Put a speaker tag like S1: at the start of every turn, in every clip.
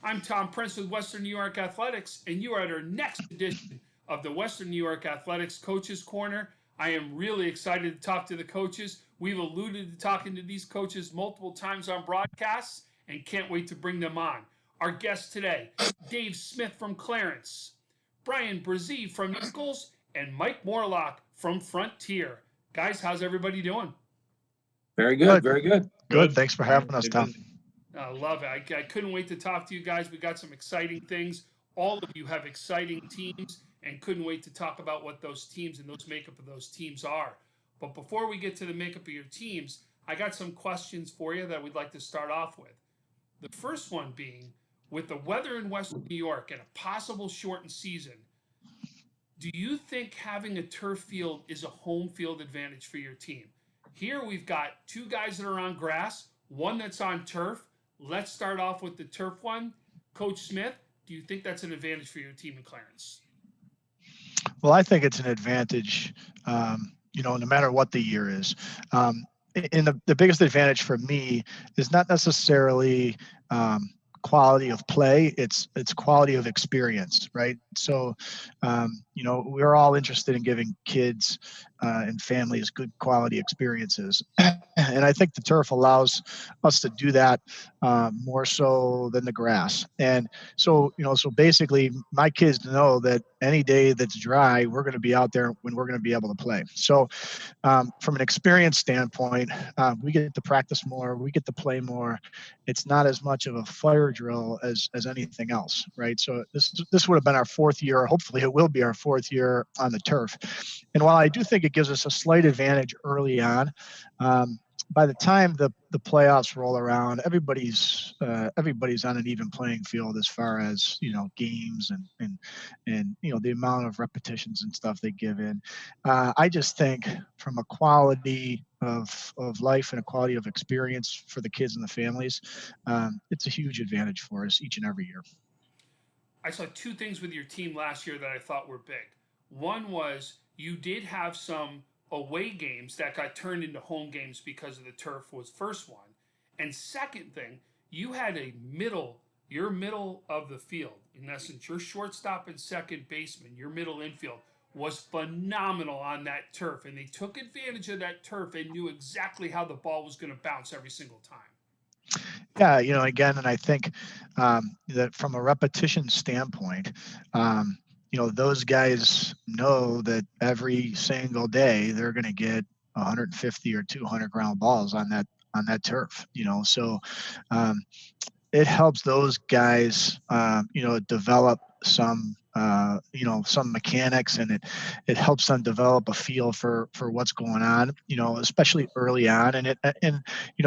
S1: I'm Tom Prince with Western New York Athletics, and you are at our next edition of the Western New York Athletics Coaches Corner. I am really excited to talk to the coaches. We've alluded to talking to these coaches multiple times on broadcasts and can't wait to bring them on. Our guests today, Dave Smith from Clarence, Brian Brazee from Nichols, and Mike Morlock from Frontier. Guys, how's everybody doing?
S2: Very good, very good.
S3: Good. Thanks for having us, Tom.
S1: I love it. I couldn't wait to talk to you guys. We got some exciting things. All of you have exciting teams and couldn't wait to talk about what those teams and those makeup of those teams are. But before we get to the makeup of your teams, I got some questions for you that we'd like to start off with. The first one being, with the weather in Western New York and a possible shortened season, do you think having a turf field is a home field advantage for your team? Here we've got two guys that are on grass, one that's on turf. Let's start off with the turf one. Coach Smith, do you think that's an advantage for your team in Clarence?
S3: Well, I think it's an advantage, no matter what the year is. And the biggest advantage for me is not necessarily quality of play, it's quality of experience, right? So, we're all interested in giving kids and families good quality experiences. And I think the turf allows us to do that more so than the grass. And so basically my kids know that any day that's dry, we're going to be out there when we're going to be able to play. So from an experience standpoint, we get to practice more, we get to play more. It's not as much of a fire drill as anything else, right? So this would have been our fourth year. Hopefully it will be our fourth year on the turf. And while I do think it gives us a slight advantage early on, by the time the playoffs roll around, everybody's on an even playing field as far as games and the amount of repetitions and stuff they give in. I just think from a quality of life and a quality of experience for the kids and the families, it's a huge advantage for us each and every year.
S1: I saw two things with your team last year that I thought were big. One was you did have some away games that got turned into home games because of the turf was first one. And second thing, you had your middle of the field, in essence, your shortstop and second baseman, your middle infield was phenomenal on that turf. And they took advantage of that turf and knew exactly how the ball was going to bounce every single time.
S3: Yeah, again, and I think that from a repetition standpoint, those guys know that every single day they're going to get 150 or 200 ground balls on that turf. So it helps those guys, develop some mechanics, and it helps them develop a feel for what's going on, especially early on. And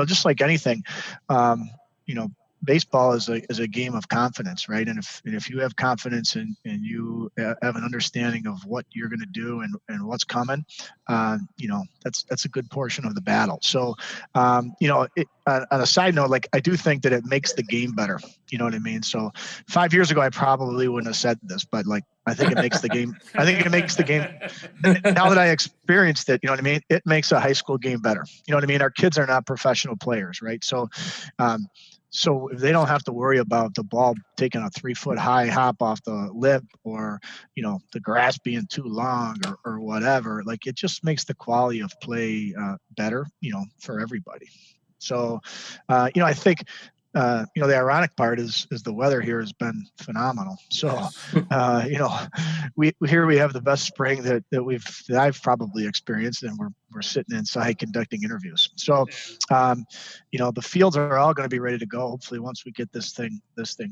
S3: just like anything, baseball is a game of confidence, right? And if you have confidence and you have an understanding of what you're going to do and what's coming, that's a good portion of the battle. So, on a side note, like I do think that it makes the game better. You know what I mean? So 5 years ago, I probably wouldn't have said this, but like, I think it makes the game. I think it makes the game. Now that I experienced it, you know what I mean? It makes a high school game better. You know what I mean? Our kids are not professional players, right? So, so if they don't have to worry about the ball taking a 3-foot high hop off the lip, or, the grass being too long or whatever, like it just makes the quality of play better, for everybody. So, I think, the ironic part is the weather here has been phenomenal. So, we have the best spring that I've probably experienced, and we're sitting inside conducting interviews. So, the fields are all going to be ready to go, hopefully, once we get this thing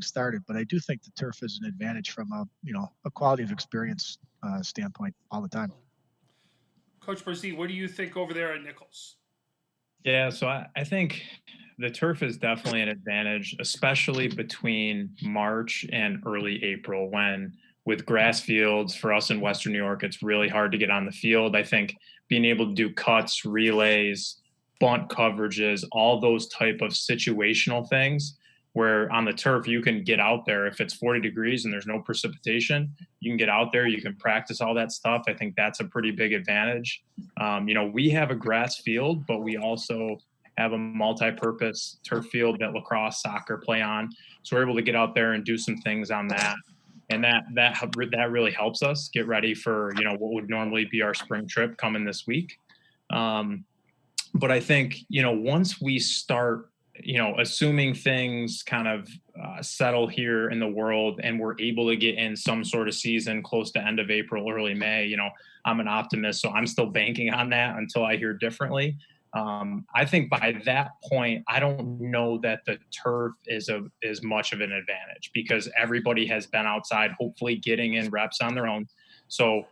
S3: started. But I do think the turf is an advantage from a quality of experience standpoint all the time.
S1: Coach Brazee, what do you think over there at Nichols?
S4: Yeah, so I think the turf is definitely an advantage, especially between March and early April, when with grass fields for us in Western New York, it's really hard to get on the field. I think being able to do cuts, relays, bunt coverages, all those type of situational things, where on the turf you can get out there if it's 40 degrees and there's no precipitation, you can get out there, you can practice all that stuff. I think that's a pretty big advantage. We have a grass field, but we also have a multi-purpose turf field that lacrosse, soccer play on. So we're able to get out there and do some things on that. And that really helps us get ready for, what would normally be our spring trip coming this week. But I think, once we start, assuming things kind of settle here in the world and we're able to get in some sort of season close to end of April, early May, I'm an optimist, so I'm still banking on that until I hear differently. I think by that point, I don't know that the turf is much of an advantage because everybody has been outside, hopefully getting in reps on their own. So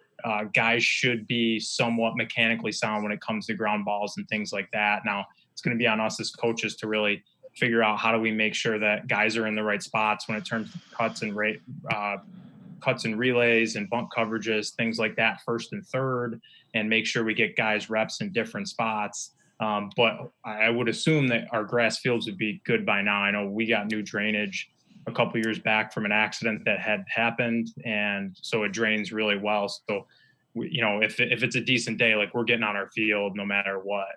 S4: guys should be somewhat mechanically sound when it comes to ground balls and things like that. Now, it's going to be on us as coaches to really figure out how do we make sure that guys are in the right spots when it comes to cuts and relays and bump coverages, things like that, first and third, and make sure we get guys reps in different spots. But I would assume that our grass fields would be good by now. I know we got new drainage a couple years back from an accident that had happened, and so it drains really well. So, if it's a decent day, like we're getting on our field no matter what.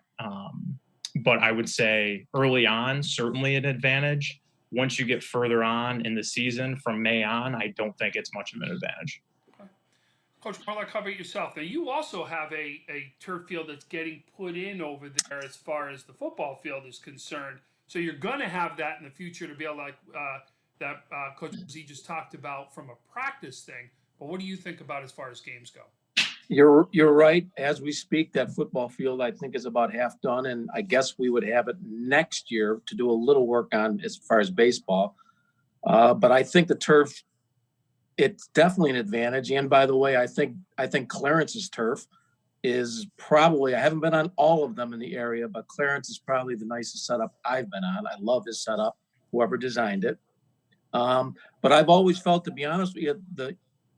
S4: But I would say early on, certainly an advantage. Once you get further on in the season from May on, I don't think it's much of an advantage.
S1: Okay. Coach Morlock, how about yourself? Now, you also have a turf field that's getting put in over there as far as the football field is concerned. So you're going to have that in the future to be able to, Coach Z just talked about from a practice thing. But what do you think about as far as games go?
S2: You're right. As we speak, that football field, I think, is about half done. And I guess we would have it next year to do a little work on as far as baseball. But I think the turf, it's definitely an advantage. And by the way, I think Clarence's turf is probably, I haven't been on all of them in the area, but Clarence is probably the nicest setup I've been on. I love his setup, whoever designed it. But I've always felt, to be honest with you,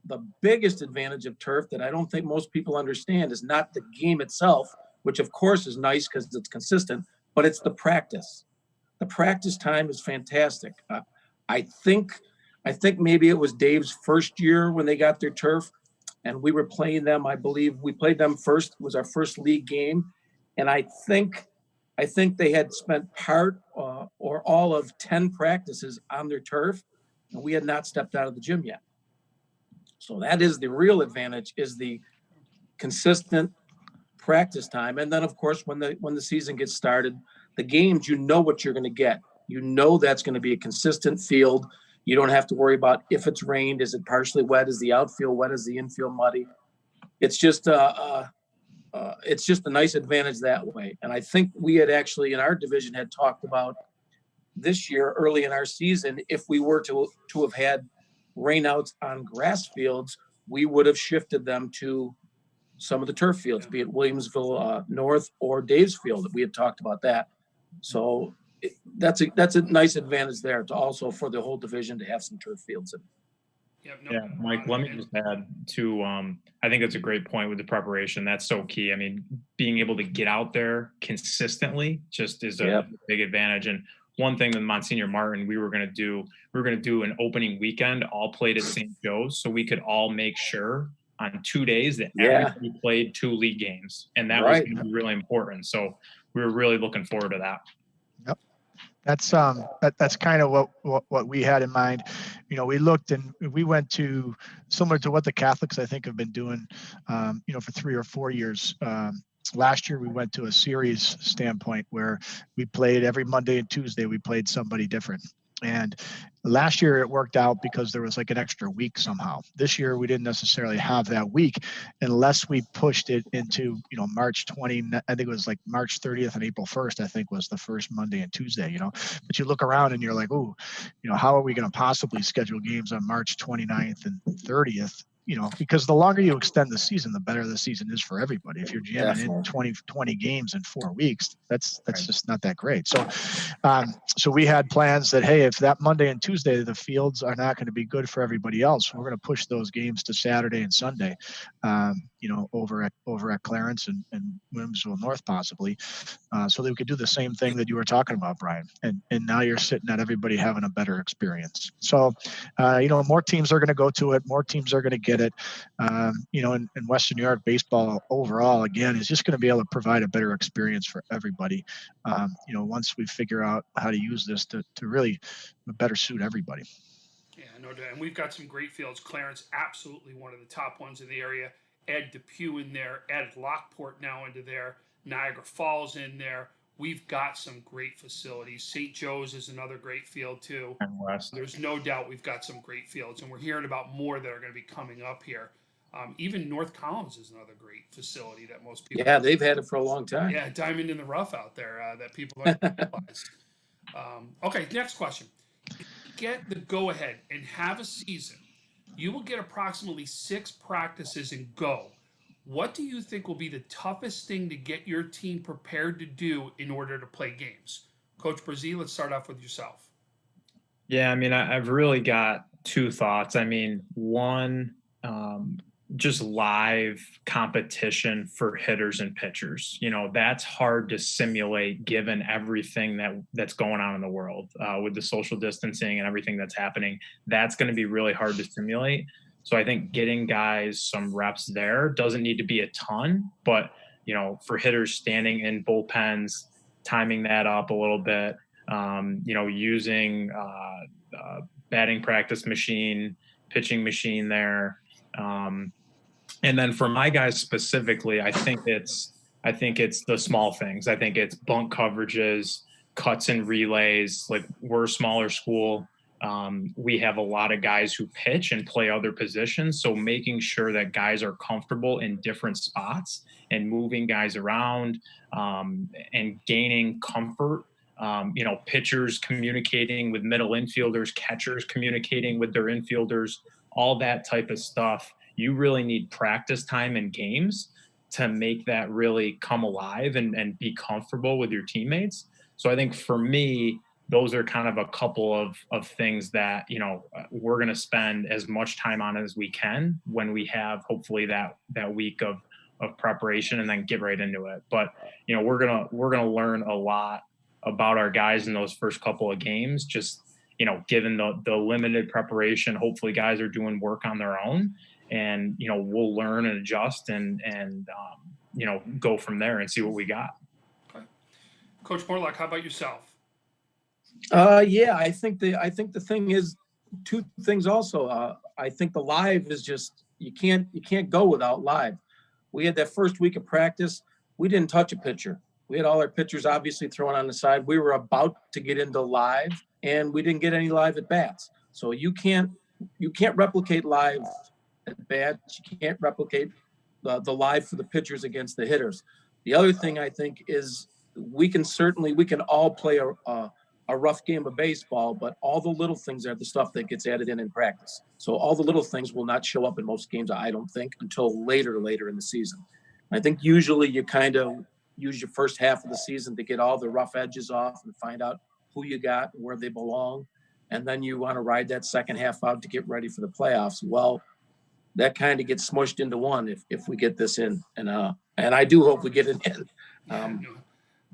S2: the biggest advantage of turf that I don't think most people understand is not the game itself, which of course is nice because it's consistent, but it's the practice. The practice time is fantastic. I think maybe it was Dave's first year when they got their turf and we were playing them. I believe we played them first. It was our first league game. And I think they had spent part or all of 10 practices on their turf, and we had not stepped out of the gym yet. So that is the real advantage, is the consistent practice time. And then, of course, when the season gets started, the games, what you're going to get. That's going to be a consistent field. You don't have to worry about if it's rained, is it partially wet, is the outfield wet, is the infield muddy. It's just a nice advantage that way. And I think we had actually in our division had talked about this year early in our season, if we were to have had rainouts on grass fields, we would have shifted them to some of the turf fields, be it Williamsville North or Dave's Field. We had talked about that. So that's a nice advantage there to also for the whole division to have some turf fields in.
S4: Yeah, Mike, let me just add to, I think that's a great point with the preparation. That's so key. I mean, being able to get out there consistently just is a big advantage. And one thing with Monsignor Martin, we were going to do an opening weekend, all played at St. Joe's, so we could all make sure on 2 days that everybody played 2 league games. And that was going to be really important. So we were really looking forward to that.
S3: Yep. That's kind of what we had in mind. We looked and we went to similar to what the Catholics, I think, have been doing, for 3 or 4 years. Last year, we went to a series standpoint where we played every Monday and Tuesday, we played somebody different. And last year it worked out because there was like an extra week somehow. This year, we didn't necessarily have that week unless we pushed it into, March 20, I think it was like March 30th and April 1st, I think was the first Monday and Tuesday, but you look around and you're like, oh, how are we going to possibly schedule games on March 29th and 30th? Because the longer you extend the season, the better the season is for everybody. If you're jamming in 20 games in 4 weeks, that's just not that great. So, so we had plans that, hey, if that Monday and Tuesday, the fields are not going to be good for everybody else, we're going to push those games to Saturday and Sunday, over at Clarence and Williamsville North possibly, so that we could do the same thing that you were talking about, Brian. And now you're sitting at everybody having a better experience. So, more teams are going to go to it. More teams are going to get at it. In Western New York, baseball overall, again, is just going to be able to provide a better experience for everybody. Once we figure out how to use this to really better suit everybody.
S1: Yeah, no doubt. And we've got some great fields. Clarence, absolutely one of the top ones in the area. Ed Depew in there. Ed Lockport now into there. Niagara Falls in there. We've got some great facilities. St. Joe's is another great field, too.
S4: And West.
S1: There's no doubt we've got some great fields, and we're hearing about more that are going to be coming up here. Even North Collins is another great facility that most people.
S2: Yeah, they've had it for a long time.
S1: Yeah, diamond in the rough out there that people don't realize. Okay, next question. If you get the go-ahead and have a season, you will get approximately 6 practices and go. What do you think will be the toughest thing to get your team prepared to do in order to play games? Coach Brazee, let's start off with yourself.
S4: Yeah, I mean, I've really got 2 thoughts. I mean, one, just live competition for hitters and pitchers. That's hard to simulate given everything that's going on in the world with the social distancing and everything that's happening. That's going to be really hard to simulate. So I think getting guys some reps there doesn't need to be a ton, but for hitters standing in bullpens, timing that up a little bit, using batting practice machine, pitching machine there. And then for my guys specifically, I think it's the small things. I think it's bunt coverages, cuts and relays. Like, we're a smaller school. We have a lot of guys who pitch and play other positions. So making sure that guys are comfortable in different spots and moving guys around and gaining comfort. Pitchers communicating with middle infielders, catchers communicating with their infielders, all that type of stuff. You really need practice time in games to make that really come alive and be comfortable with your teammates. So I think for me, those are kind of a couple of things that, we're going to spend as much time on as we can when we have hopefully that week of preparation and then get right into it. But, we're going to learn a lot about our guys in those first couple of games, just, given the limited preparation. Hopefully guys are doing work on their own, and, we'll learn and adjust and go from there and see what we got.
S1: Okay. Coach Morlock, how about yourself?
S2: Yeah, I think the thing is 2 things also. I think the live is just, you can't go without live. We had that first week of practice. We didn't touch a pitcher. We had all our pitchers obviously thrown on the side. We were about to get into live, and we didn't get any live at bats. So you can't replicate live at bats. You can't replicate the live for the pitchers against the hitters. The other thing I think is we can all play a rough game of baseball, but all the little things are the stuff that gets added in practice. So all the little things will not show up in most games, I don't think, until later in the season. I think usually you kind of use your first half of the season to get all the rough edges off and find out who you got and where they belong. And then you want to ride that second half out to get ready for the playoffs. Well, that kind of gets smushed into one if we get this in. And I do hope we get it in.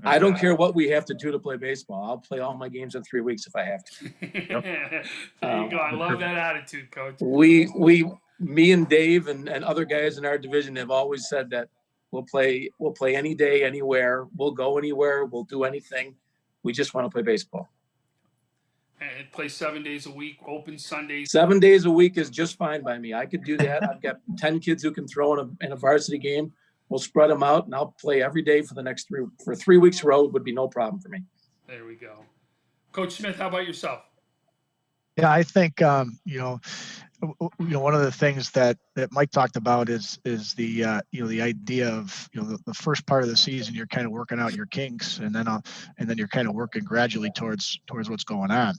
S2: I don't care what we have to do to play baseball. I'll play all my games in 3 weeks if I have to.
S1: There you go. I love that attitude, Coach.
S2: Me and Dave and other guys in our division have always said that we'll play any day, anywhere. We'll go anywhere. We'll do anything. We just want to play baseball.
S1: And play 7 days a week, open Sundays.
S2: 7 days a week is just fine by me. I could do that. I've got 10 kids who can throw in a varsity game. We'll spread them out, and I'll play every day for the next 3 weeks. Road would be no problem for me.
S1: There we go. Coach Smith, how about yourself?
S3: Yeah, I think one of the things that Mike talked about is the the idea of the first part of the season you're kind of working out your kinks, and then you're kind of working gradually towards what's going on.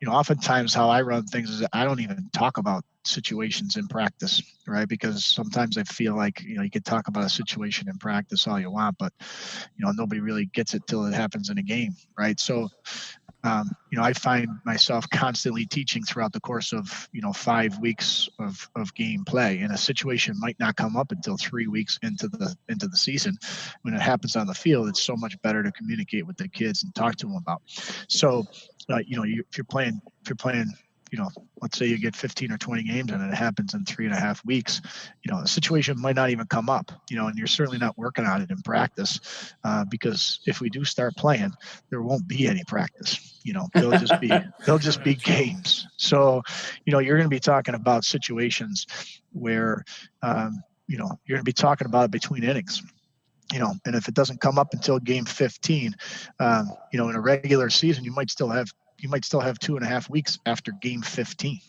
S3: Oftentimes how I run things is I don't even talk about situations in practice, right? Because sometimes I feel like you could talk about a situation in practice all you want, but nobody really gets it till it happens in a game, right? So I find myself constantly teaching throughout the course of 5 weeks of game play, and a situation might not come up until 3 weeks into the season. When it happens on the field, it's so much better to communicate with the kids and talk to them about. So if you're playing let's say you get 15 or 20 games and it happens in 3.5 weeks, the situation might not even come up, and you're certainly not working on it in practice, because if we do start playing, there won't be any practice. They'll just be games. So, you're going to be talking about situations where, you're going to be talking about it between innings. And if it doesn't come up until game 15, in a regular season, you might still have 2.5 weeks after game 15,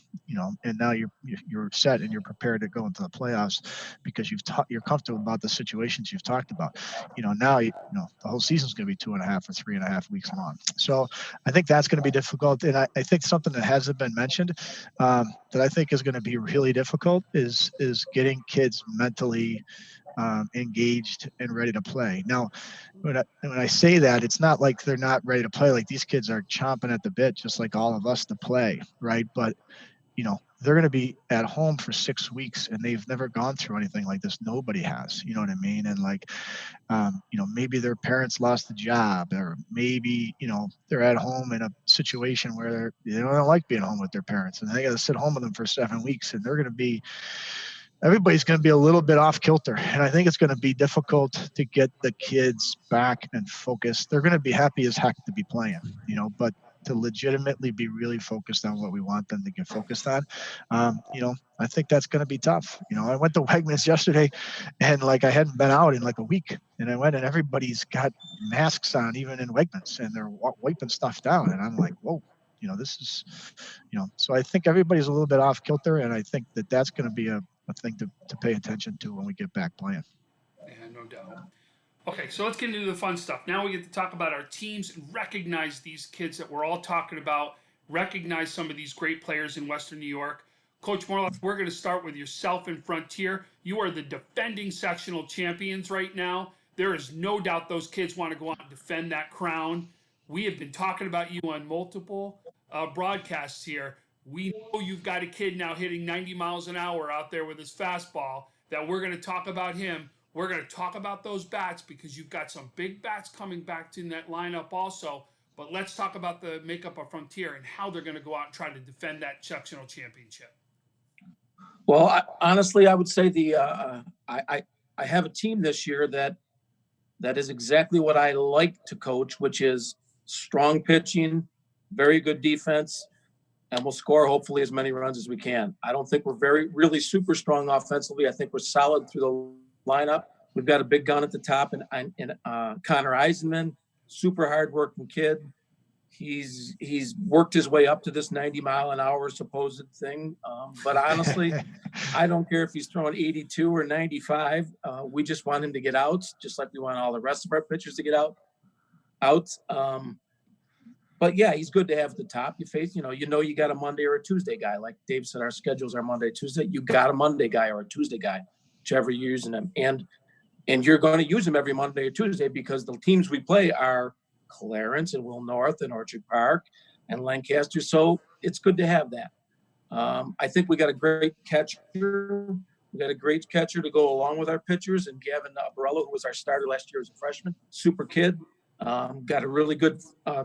S3: and now you're set and you're prepared to go into the playoffs because you're comfortable about the situations you've talked about. Now, the whole season's going to be 2.5 or 3.5 weeks long. So I think that's going to be difficult. And I think something that hasn't been mentioned, that I think is going to be really difficult is getting kids mentally engaged and ready to play. Now, when I say that, it's not like they're not ready to play. Like, these kids are chomping at the bit, just like all of us, to play, right? But they're going to be at home for 6 weeks and they've never gone through anything like this. Nobody has, you know what I mean? And maybe their parents lost the job, or maybe, they're at home in a situation where they don't like being home with their parents and they got to sit home with them for 7 weeks, and everybody's going to be a little bit off kilter. And I think it's going to be difficult to get the kids back and focused. They're going to be happy as heck to be playing, but to legitimately be really focused on what we want them to get focused on, I think that's going to be tough. I went to Wegmans yesterday and I hadn't been out in a week, and I went and everybody's got masks on, even in Wegmans, and they're wiping stuff down. And I'm like, whoa. This is, so I think everybody's a little bit off kilter, and I think that's going to be a thing to pay attention to when we get back playing.
S1: Yeah, no doubt. Okay, so let's get into the fun stuff. Now we get to talk about our teams and recognize these kids that we're all talking about, recognize some of these great players in Western New York. Coach Morlock, we're going to start with yourself and Frontier. You are the defending sectional champions right now. There is no doubt those kids want to go out and defend that crown. We have been talking about you on multiple broadcasts here. We know you've got a kid now hitting 90 miles an hour out there with his fastball, that we're going to talk about him. We're going to talk about those bats because you've got some big bats coming back in that lineup also. But let's talk about the makeup of Frontier and how they're going to go out and try to defend that sectional championship.
S2: Well, honestly, I would say I have a team this year that is exactly what I like to coach, which is strong pitching, very good defense, and we'll score hopefully as many runs as we can. I don't think we're really super strong offensively. I think we're solid through the lineup. We've got a big gun at the top, and Connor Eisenman, super hard-working kid. He's worked his way up to this 90-mile-an-hour supposed thing. But honestly, I don't care if he's throwing 82 or 95. We just want him to get outs, just like we want all the rest of our pitchers to get outs. But yeah, he's good to have at the top. You got a Monday or a Tuesday guy. Like Dave said, our schedules are Monday, Tuesday. You got a Monday guy or a Tuesday guy, whichever you're using them. And you're going to use them every Monday or Tuesday because the teams we play are Clarence and Will North and Orchard Park and Lancaster. So it's good to have that. I think we got a great catcher. We got a great catcher to go along with our pitchers, and Gavin Burrell, who was our starter last year as a freshman, super kid. Got a really good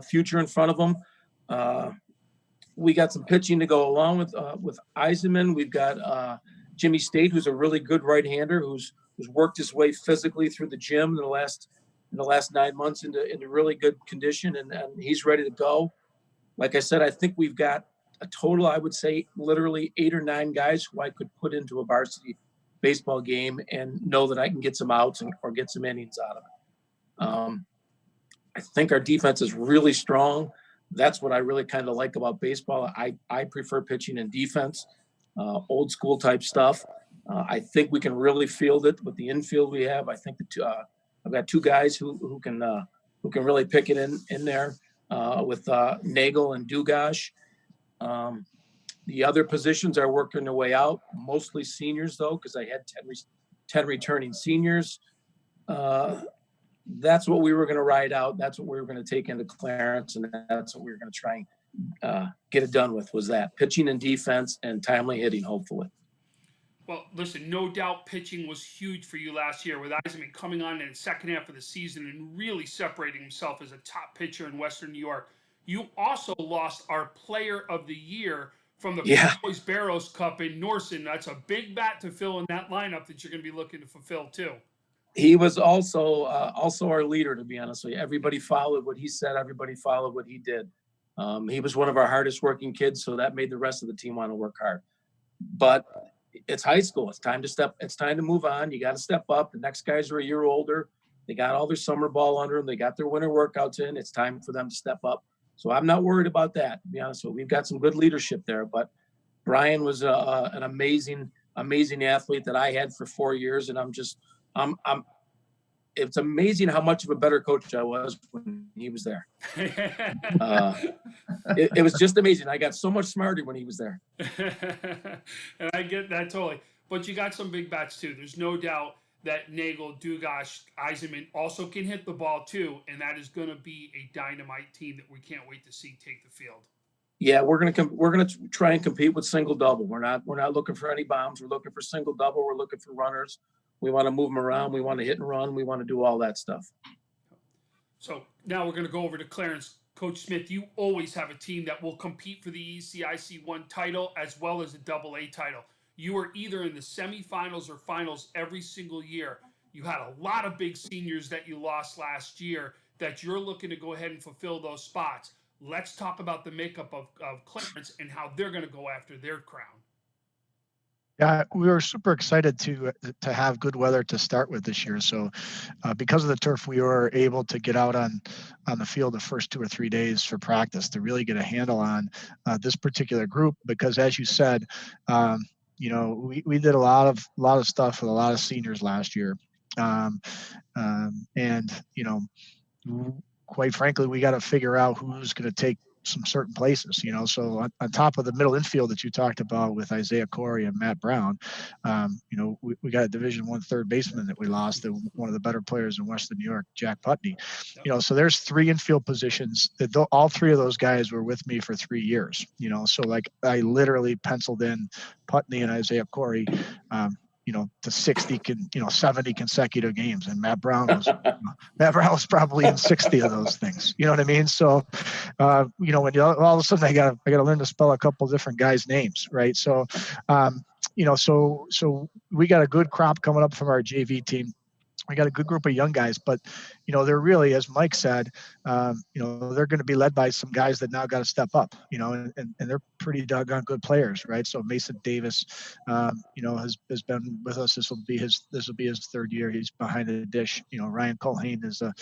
S2: future in front of him. We got some pitching to go along with Eisenman. We've got Jimmy State, who's a really good right-hander, who's worked his way physically through the gym in the last 9 months into really good condition, and he's ready to go. Like I said, I think we've got a total, I would say, literally 8 or 9 guys who I could put into a varsity baseball game and know that I can get some outs or get some innings out of it. I think our defense is really strong. That's what I really kind of like about baseball. I prefer pitching and defense, old school type stuff. I think we can really field it with the infield we have. I think I've got 2 guys who can really pick it in there with Nagel and Dugash. The other positions are working their way out, mostly seniors though, because I had 10 returning seniors. That's what we were going to ride out. That's what we were going to take into Clarence, and that's what we were going to try and get it done with, was that pitching and defense and timely hitting, hopefully.
S1: Well, listen, no doubt pitching was huge for you last year with Eisenman coming on in the second half of the season and really separating himself as a top pitcher in Western New York. You also lost our player of the year from the
S2: Yeah.
S1: Boys Barrows Cup in Norson. That's a big bat to fill in that lineup that you're going to be looking to fulfill too.
S2: He was also our leader, to be honest with you. Everybody followed what he said. Everybody followed what he did. He was one of our hardest working kids, so that made the rest of the team want to work hard. But it's high school. It's time to move on. You got to step up. The next guys are a year older. They got all their summer ball under them. They got their winter workouts in. It's time for them to step up. So I'm not worried about that, to be honest with you. We've got some good leadership there. But Brian was an amazing athlete that I had for 4 years, and it's amazing how much of a better coach I was when he was there. It was just amazing. I got so much smarter when he was there.
S1: And I get that totally. But you got some big bats too. There's no doubt that Nagel, Dugas, Eisenman also can hit the ball too, and that is going to be a dynamite team that we can't wait to see take the field.
S2: Yeah, we're gonna try and compete with single double. We're not looking for any bombs. We're looking for single double. We're looking for runners. We want to move them around. We want to hit and run. We want to do all that stuff.
S1: So now we're going to go over to Clarence. Coach Smith, you always have a team that will compete for the ECIC1 title as well as a AA title. You are either in the semifinals or finals every single year. You had a lot of big seniors that you lost last year that you're looking to go ahead and fulfill those spots. Let's talk about the makeup of Clarence and how they're going to go after their crown.
S3: Yeah, we were super excited to have good weather to start with this year. So because of the turf, we were able to get out on the field the first 2 or 3 days for practice to really get a handle on this particular group. Because as you said, we did a lot of stuff with a lot of seniors last year. And quite frankly, we got to figure out who's going to take some certain places, so on top of the middle infield that you talked about with Isaiah Corey and Matt Brown, we got a Division I third baseman that we lost, one of the better players in Western New York, Jack Putney. So there's 3 infield positions that all 3 of those guys were with me for 3 years, so like I literally penciled in Putney and Isaiah Corey, to 70 consecutive games. And Matt Brown was probably in 60 of those things. You know what I mean? So, when all of a sudden I got to learn to spell a couple different guys' names, right? So, so we got a good crop coming up from our JV team. We got a good group of young guys, but, they're really, as Mike said, they're going to be led by some guys that now got to step up, and they're pretty doggone good players, right? So Mason Davis, has been with us. This will be his 3rd year. He's behind the dish. Ryan Culhane is a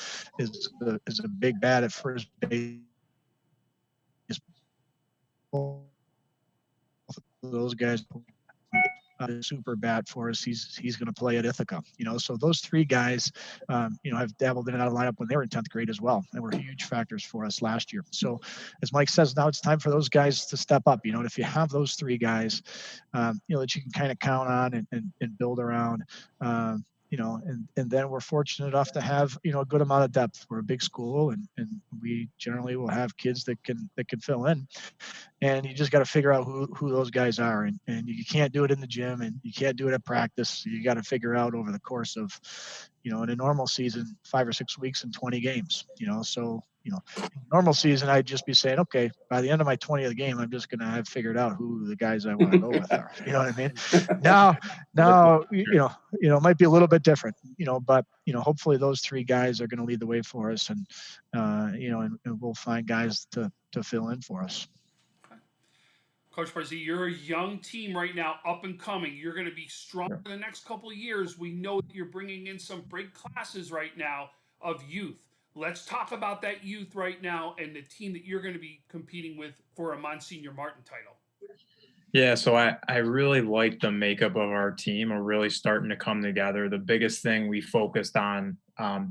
S3: big bat at first base. Those guys super bat for us. He's going to play at Ithaca, so those 3 guys, have dabbled in and out of lineup when they were in 10th grade as well. They were huge factors for us last year. So as Mike says, now it's time for those guys to step up, and if you have those 3 guys, that you can kind of count on and build around, and then we're fortunate enough to have, a good amount of depth. We're a big school and we generally will have kids that can fill in. And you just got to figure out who those guys are. And you can't do it in the gym and you can't do it at practice. You got to figure out over the course of, in a normal season, 5 or 6 weeks and 20 games, so, normal season, I'd just be saying, okay, by the end of my 20th game, I'm just going to have figured out who the guys I want to go with are. You know what I mean? Now, it might be a little bit different, but, hopefully those 3 guys are going to lead the way for us and we'll find guys to fill in for us.
S1: Coach Brazee, you're a young team right now, up and coming. You're going to be strong for the next couple of years. We know that you're bringing in some big classes right now of youth. Let's talk about that youth right now and the team that you're going to be competing with for a Monsignor Martin title.
S4: Yeah, so I really like the makeup of our team. We're really starting to come together. The biggest thing we focused on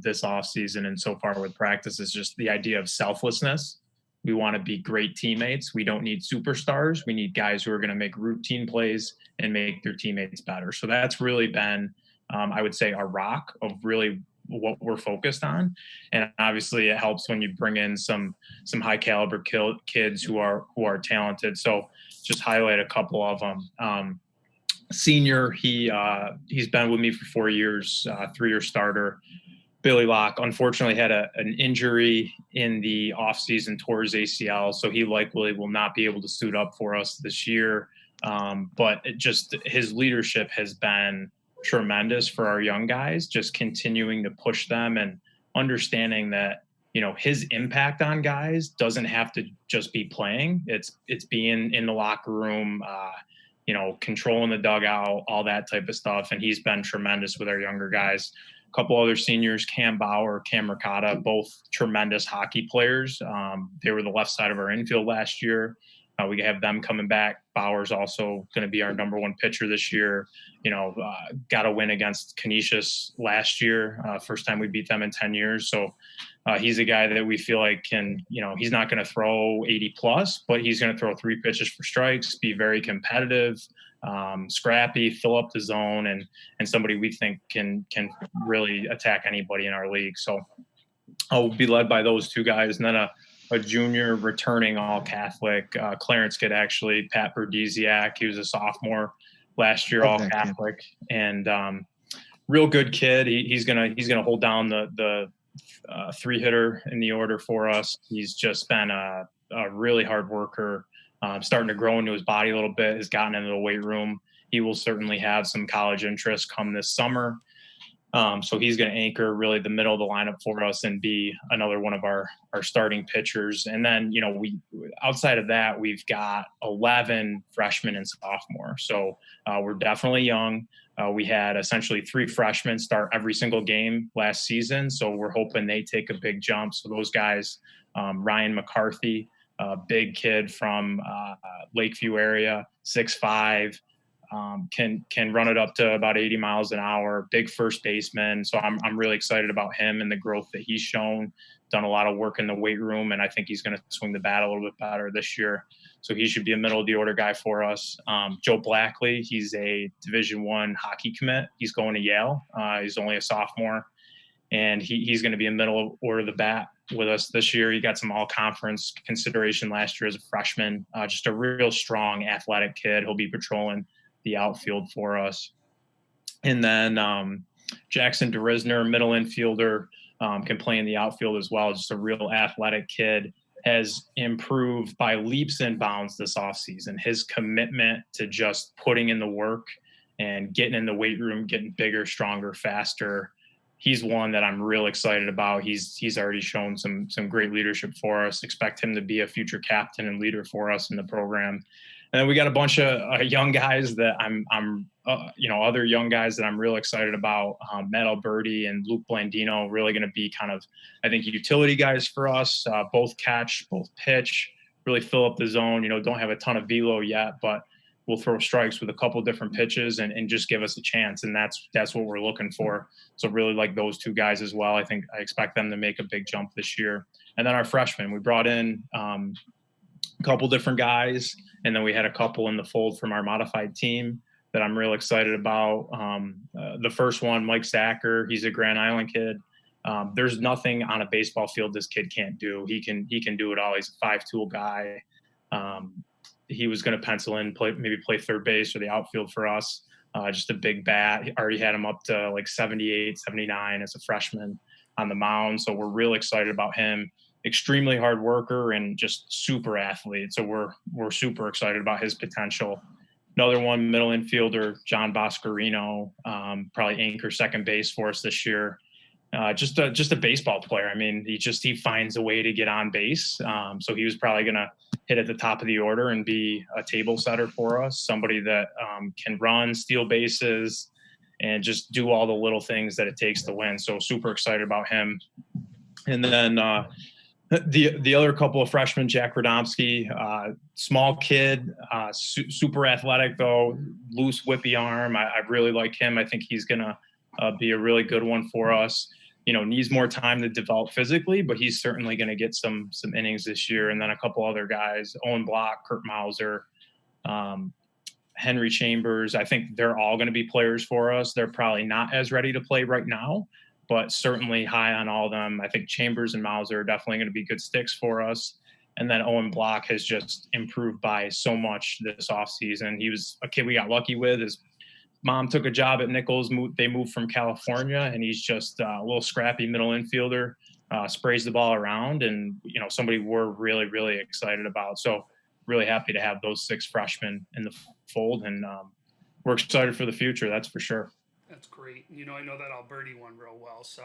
S4: this offseason and so far with practice is just the idea of selflessness. We want to be great teammates. We don't need superstars. We need guys who are going to make routine plays and make their teammates better. So that's really been, I would say, a rock of really what we're focused on. And obviously it helps when you bring in some high caliber kids who are talented. So just highlight a couple of them. Senior, he's been with me for 4 years, 3-year starter. Billy Locke unfortunately had an injury in the offseason towards ACL, so he likely will not be able to suit up for us this year. But his leadership has been tremendous for our young guys, just continuing to push them and understanding that, his impact on guys doesn't have to just be playing. It's being in the locker room, controlling the dugout, all that type of stuff. And he's been tremendous with our younger guys. A couple other seniors, Cam Bauer, Cam Ricotta, both tremendous hockey players. They were the left side of our infield last year. We have them coming back. Bauer's also going to be our number one pitcher this year. Got a win against Canisius last year. First time we beat them in 10 years. So he's a guy that we feel like he's not going to throw 80 plus, but he's going to throw 3 pitches for strikes, be very competitive, scrappy, fill up the zone, and somebody we think can really attack anybody in our league. So I'll be led by those 2 guys. And then a junior returning all-Catholic, Clarence kid, actually, Pat Brazee-Nichols. He was a sophomore last year, all-Catholic, and real good kid. He's gonna hold down the 3-hitter in the order for us. He's just been a really hard worker, starting to grow into his body a little bit, has gotten into the weight room. He will certainly have some college interest come this summer. So he's going to anchor really the middle of the lineup for us and be another one of our starting pitchers. And then, we outside of that, we've got 11 freshmen and sophomores. So we're definitely young. We had essentially 3 freshmen start every single game last season. So we're hoping they take a big jump. So those guys, Ryan Mccarthy, a big kid from Lakeview area, 6'5", can run it up to about 80 miles an hour, big first baseman. So I'm really excited about him and the growth that he's shown. Done a lot of work in the weight room, and I think he's going to swing the bat a little bit better this year. So he should be a middle of the order guy for us. Joe Blackley, he's a Division I hockey commit. He's going to Yale. He's only a sophomore, and he's going to be a middle order of the bat with us this year. He got some all-conference consideration last year as a freshman. Just a real strong, athletic kid. He'll be patrolling the outfield for us. And then Jackson DeRisner, middle infielder, can play in the outfield as well. Just a real athletic kid, has improved by leaps and bounds this offseason. His commitment to just putting in the work and getting in the weight room, getting bigger, stronger, faster. He's one that I'm real excited about. He's already shown some great leadership for us. Expect him to be a future captain and leader for us in the program. And then we got a bunch of young guys that other young guys that I'm real excited about. Matt Alberti and Luke Blandino, really going to be kind of, I think, utility guys for us. Both catch, both pitch, really fill up the zone. Don't have a ton of velo yet, but we'll throw strikes with a couple different pitches and just give us a chance. And that's what we're looking for. So really like those 2 guys as well. I expect them to make a big jump this year. And then our freshmen, we brought in a couple different guys, and then we had a couple in the fold from our modified team that I'm real excited about. The first one, Mike Sacker, he's a Grand Island kid. There's nothing on a baseball field this kid can't do. He can do it all. He's a 5-tool guy. He was going to pencil in, play third base or the outfield for us. Just a big bat. He already had him up to like 78, 79 as a freshman on the mound. So we're real excited about him. Extremely hard worker and just super athlete. So we're super excited about his potential. Another one, middle infielder, John Boscarino, probably anchor second base for us this year. Just a baseball player. I mean, he finds a way to get on base. So he was probably going to hit at the top of the order and be a table setter for us. Somebody that can run, steal bases, and just do all the little things that it takes to win. So super excited about him. And then the other couple of freshmen, Jack Radomski, small kid, super athletic though, loose whippy arm. I really like him. I think he's gonna be a really good one for us. Needs more time to develop physically, but he's certainly going to get some innings this year. And then a couple other guys, Owen Block, Kurt Mauser, Henry Chambers. I think they're all going to be players for us. They're probably not as ready to play right now, but certainly high on all of them. I think Chambers and Mauser are definitely going to be good sticks for us. And then Owen Block has just improved by so much this offseason. He was a kid we got lucky with. His mom took a job at Nichols. They moved from California, and he's just a little scrappy middle infielder, sprays the ball around, and, somebody we're really, really excited about. So really happy to have those 6 freshmen in the fold, and we're excited for the future. That's for sure.
S1: That's great. I know that Alberti one real well. So.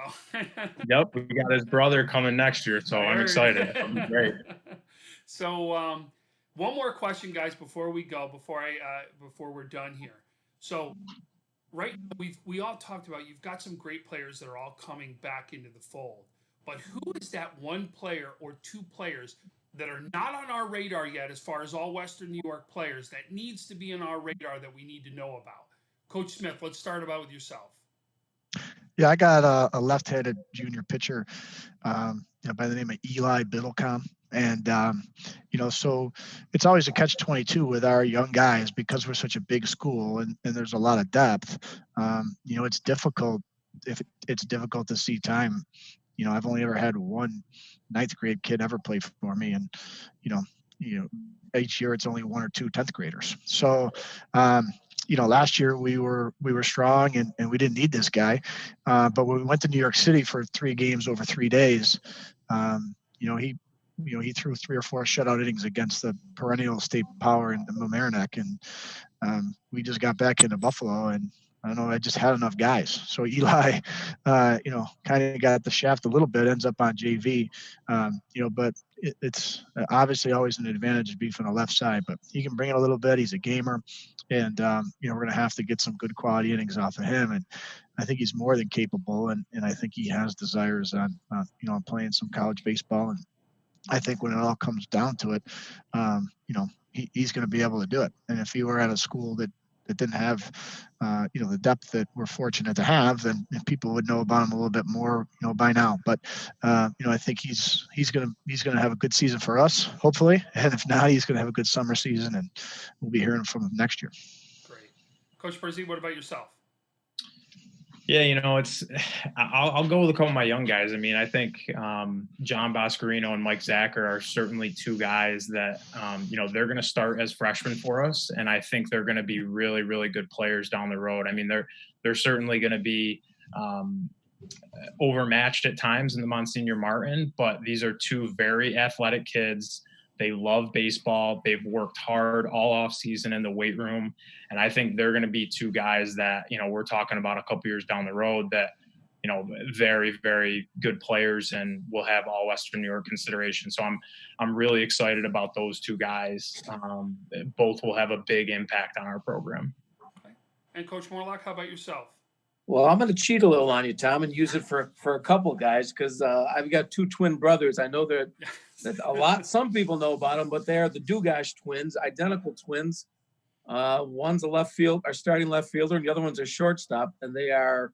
S4: Yep, we got his brother coming next year, so I'm excited. That'll be great.
S1: So, one more question, guys, before we go, before we're done here. So, right now we all talked about, you've got some great players that are all coming back into the fold, but who is that one player or 2 players that are not on our radar yet, as far as all Western New York players, that needs to be on our radar that we need to know about? Coach Smith, let's start about with yourself.
S3: Yeah, I got a left-handed junior pitcher, by the name of Eli Biddlecom. And, so it's always a catch-22 with our young guys because we're such a big school and there's a lot of depth. It's difficult it's difficult to see time. I've only ever had one 9th grade kid ever play for me. And, each year it's only 1 or 2 10th graders. So, last year we were strong and we didn't need this guy. But when we went to New York City for 3 games over 3 days, he threw 3 or 4 shutout innings against the perennial state power in Mamaroneck. And we just got back into Buffalo, and I don't know, I just had enough guys. So Eli, kind of got the shaft a little bit, ends up on JV, but it's obviously always an advantage to be from the left side, but he can bring it a little bit. He's a gamer, and, we're going to have to get some good quality innings off of him. And I think he's more than capable. And I think he has desires on playing some college baseball. And I think when it all comes down to it, he's going to be able to do it. And if he were at a school that didn't have, the depth that we're fortunate to have, then people would know about him a little bit more, by now. But, I think he's going to have a good season for us, hopefully. And if not, he's going to have a good summer season, and we'll be hearing from him next year.
S1: Great. Coach Brazee, what about yourself?
S4: Yeah, I'll go with a couple of my young guys. I mean, I think John Boscarino and Mike Zacher are certainly 2 guys that, they're going to start as freshmen for us. And I think they're going to be really, really good players down the road. I mean, they're certainly going to be overmatched at times in the Monsignor Martin, but these are 2 very athletic kids. They love baseball. They've worked hard all off season in the weight room. And I think they're going to be 2 guys that, we're talking about a couple years down the road that, very, very good players and will have all Western New York consideration. So I'm really excited about those 2 guys. Both will have a big impact on our program.
S1: Okay. And Coach Morlock, how about yourself?
S2: Well, I'm going to cheat a little on you, Tom, and use it for a couple guys because I've got 2 twin brothers. I know that some people know about them, but they are the Dugash twins, identical twins. One's our starting left fielder, and the other one's a shortstop. And they are,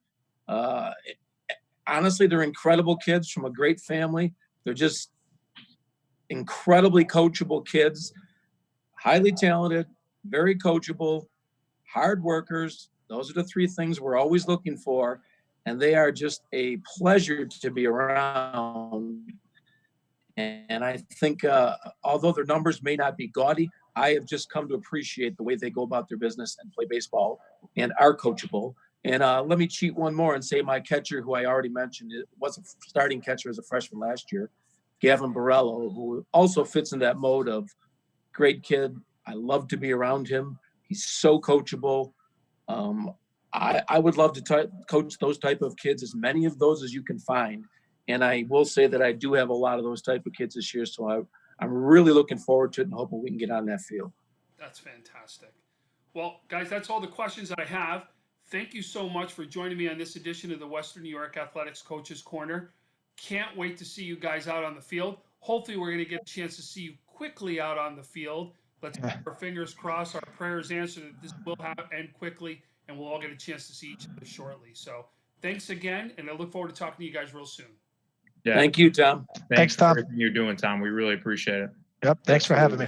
S2: honestly, they're incredible kids from a great family. They're just incredibly coachable kids, highly talented, very coachable, hard workers. Those are the 3 things we're always looking for. And they are just a pleasure to be around. And I think, although their numbers may not be gaudy, I have just come to appreciate the way they go about their business and play baseball and are coachable. And let me cheat one more and say my catcher, who I already mentioned, was a starting catcher as a freshman last year, Gavin Burrell, who also fits in that mode of great kid. I love to be around him. He's so coachable. I would love to coach those type of kids, as many of those as you can find. And I will say that I do have a lot of those type of kids this year. So I'm really looking forward to it and hoping we can get on that field.
S1: That's fantastic. Well, guys, that's all the questions that I have. Thank you so much for joining me on this edition of the Western New York Athletics Coaches Corner. Can't wait to see you guys out on the field. Hopefully we're going to get a chance to see you quickly out on the field. Let's keep our fingers crossed, our prayers answered that this will end quickly, and we'll all get a chance to see each other shortly. So thanks again, and I look forward to talking to you guys real soon.
S4: Yeah.
S2: Thank you, Tom.
S3: Thanks, Tom.
S4: for everything you're doing, Tom. We really appreciate it.
S3: Yep. Thanks for having me.